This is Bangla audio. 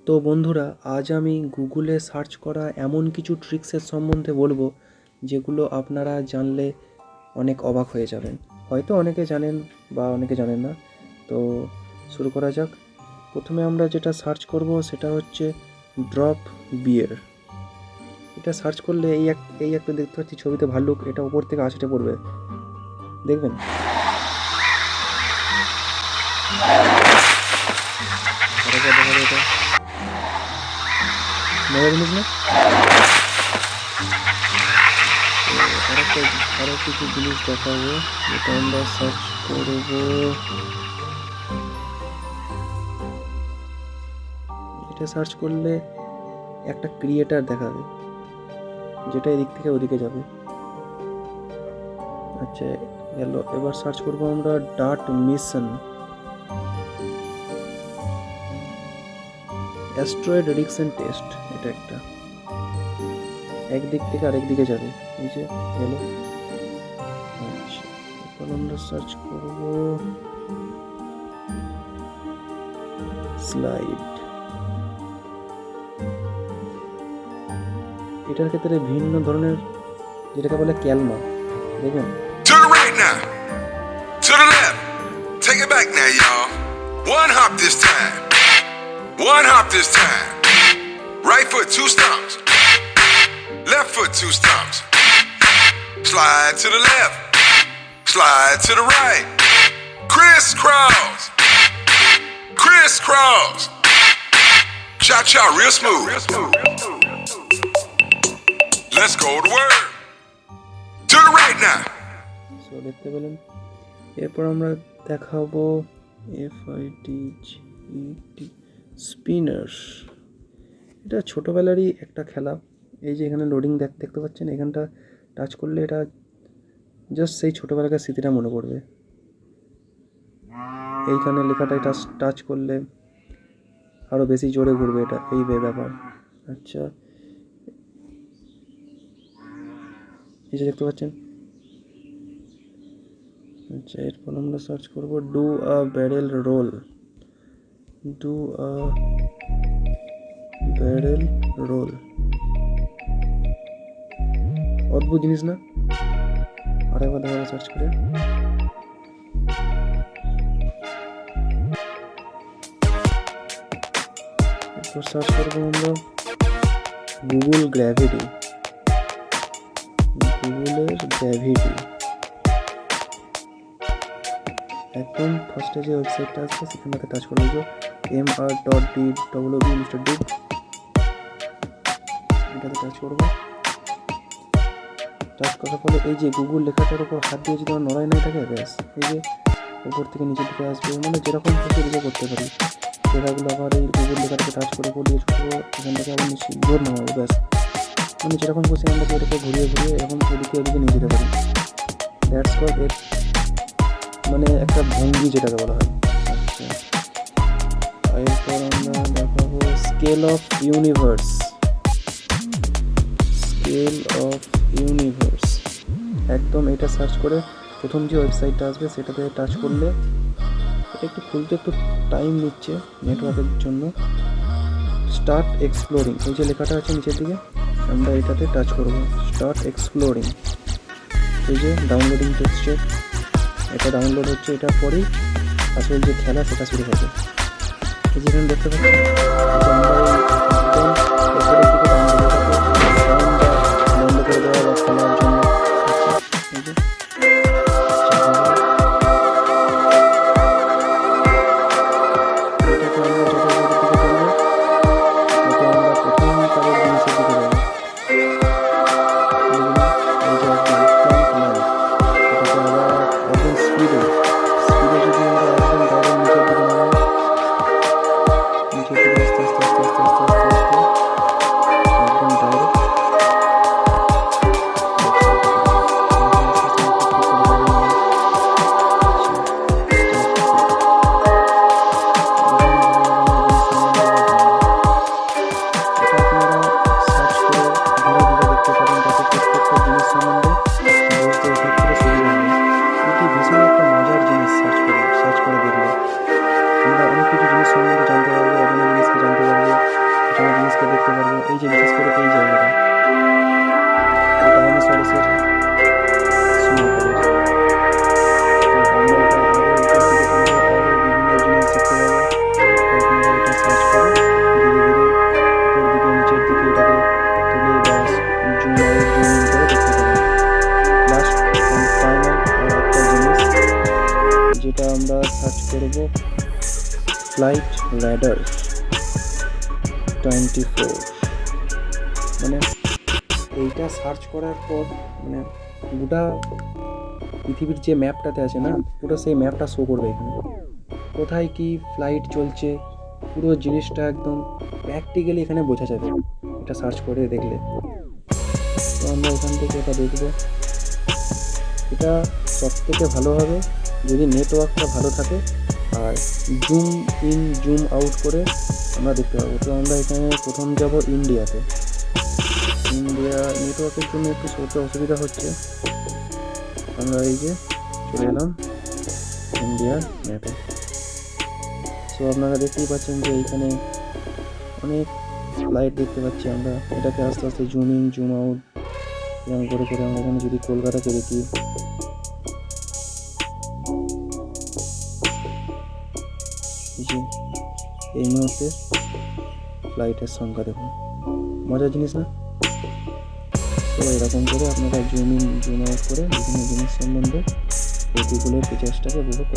তো বন্ধুরা, আজ আমি গুগলে সার্চ করা এমন কিছু ট্রিক্সের সম্বন্ধে বলবো যেগুলো আপনারা জানলে অনেক অবাক হয়ে যাবেন। হয়তো অনেকে জানেন বা অনেকে জানেন না। তো শুরু করা যাক। প্রথমে আমরা যেটা সার্চ করব সেটা হচ্ছে ড্রপ বিয়ার। এটা সার্চ করলে এই একটা দেখতে পাচ্ছি ছবিতে ভাল্লুক, এটা উপর থেকে আছড়ে পড়বে, দেখবেন। এটা মজার জিনিস না? আরও কিছু জিনিস দেখাবো যেটা আমরা সার্চ করব। এটা সার্চ করলে একটা ক্রিয়েটার দেখাবে যেটা এদিক থেকে ওদিকে যাবে। আচ্ছা, গেল। এবার সার্চ করব আমরা ডার্ট মিশন অ্যাস্ট্রয়েড রিডিকশন টেস্ট। এটা একটা একদিক থেকে আরেক দিকে যাবে, এই যে গেল। আচ্ছা, এখন আমরা সার্চ করব স্লাইড। এটার ক্ষেত্রে ভিন্ন ধরনের, যেটাকে বলে ক্যালমা, দেখুন। To the right now. To the left. Take it back now, y'all. One hop this time. One hop this time. Right foot, 2 stomps. Left foot, 2 stomps. Slide to the left. Slide to the right. Crisscross. Crisscross. Cha-cha real smooth. Let's go to work. To the right now. So দেখতে পেলেন। এরপর আমরা দেখাবো FIDGET স্পিনার। এটা ছোটোবেলারই একটা খেলা। এই যে এখানে লোডিং দেখতে পাচ্ছেন, এখানটা টাচ করলে এটা জাস্ট সেই ছোটোবেলাকার স্মৃতিটা মনে পড়বে। এইখানে লেখাটাই টাচ করলে আরও বেশি জোরে ঘুরবে, এটা এই ব্যাপার। আচ্ছা, এই যে দেখতে পাচ্ছেন। আচ্ছা, এরপর আমরা সার্চ করব do a barrel roll. Do a barrel roll, অদ্ভুত জিনিস না? আরেকবার দেখাবো সার্চ করে। এরপর সার্চ করবো আমরা গুগল গ্র্যাভিটি। গুগলের গ্র্যাভিটি একদম ফার্স্টে যে ওয়েবসাইটটা আসবে সেখানটাতে টাচ করে দেবো। mr.dwb এটাতে টাচ করবো। টাচ করার ফলে এই যে গুগল লেখাটার উপর হাত দিয়ে যদি আমার নড়াই নাই থাকে, ব্যাস এই যে উপর থেকে নিচের দিকে আসবে। মানে যেরকম খুশি এদিকে করতে পারি। লেখাগুলো আবার এই গুগল লেখাটাকে টাচ করে বলিয়ে ছুটবো, এখান থেকে আবার নিচে জোর নামাবো, ব্যাস। মানে যেরকম খুশি আমরা এটাকে ঘুরিয়ে এরকম এদিকে নিয়ে যেতে পারি। দ্যাটস কল এর মানে একটা ভঙ্গি, যেটাকে বলা হয়। আচ্ছা, এরপর আমরা দেখাবো scale of universe. Scale of universe একদম এটা সার্চ করে প্রথম যে ওয়েবসাইটটা আসবে সেটাতে টাচ করলে, এটা একটু খুলতে একটু টাইম নিচ্ছে নেটওয়ার্কের জন্য। স্টার্ট এক্সপ্লোরিং, এই যে লেখাটা আছে নিচের দিকে, আমরা এটাতে টাচ করব। স্টার্ট এক্সপ্লোরিং, এই যে ডাউনলোডিং টেক্সচার, এটা ডাউনলোড হচ্ছে। এটার পরেই আসলে যে খেলা সেটা শুরু হবে। এই যে এখানে দেখতে পাচ্ছি বন্ধ করে দেওয়া বা খেলার জন্য। সার্চ করে দেখলে আমরা অনেক কিছু জিনিস সম্বন্ধে জানতে পারবো, অজানা জিনিসকে জানতে পারবো। আছে বিশেষ করে এই জায়গাটা, ডাইনোসরাসের স্নোপারের। তো আমরা এটা আরও উপর দিকে করলে আরও বিভিন্ন জিনিস দেখতে পাবো। তো আপনারা এটা সার্চ করে ধীরে ধীরে উপর দিকে নিচের দিকে এটাকে তুলে বা জুম আউট জুম ইন করে দেখতে পাবেন। লাস্ট অ্যান্ড ফাইনাল আর একটা জিনিস যেটা আমরা সার্চ করব, ফ্লাইট রাডার 24। মানে এইটা সার্চ করার পর মানে গোটা পৃথিবীর যে ম্যাপটাতে আছে না, পুরো সেই ম্যাপটা শো করবে এখানে, কোথায় কি ফ্লাইট চলছে পুরো জিনিসটা একদম প্র্যাকটিক্যালি এখানে বোঝা যাবে এটা সার্চ করে দেখলে। তো আমরা এখান থেকে এটা দেখব। এটা সবথেকে ভালো হবে যদি নেটওয়ার্কটা ভালো থাকে আর জুম ইন জুম আউট করে আমরা দেখতে পাবো। তো আমরা এখানে প্রথম যাব ইন্ডিয়াতে। ইন্ডিয়া নেটওয়ার্কের জন্য একটু সরতে অসুবিধা হচ্ছে। আমরা এই যে চলে এলাম ইন্ডিয়ার ম্যাপে। সো আপনারা দেখতেই পাচ্ছেন যে এইখানে অনেক ফ্লাইট দেখতে পাচ্ছি আমরা। এটাকে আস্তে আস্তে জুম ইন জুম আউট এরকম করে করে আমরা এখানে যদি কলকাতাকে দেখি, এই মুহূর্তে ফ্লাইটের সংখ্যা দেখুন, মজার জিনিস না? তো এরকম করে আপনারা জুম ইন জুম আউট করে বিভিন্ন জিনিস সম্বন্ধে এই গুগলের ফিচার্সটাকে উপভোগ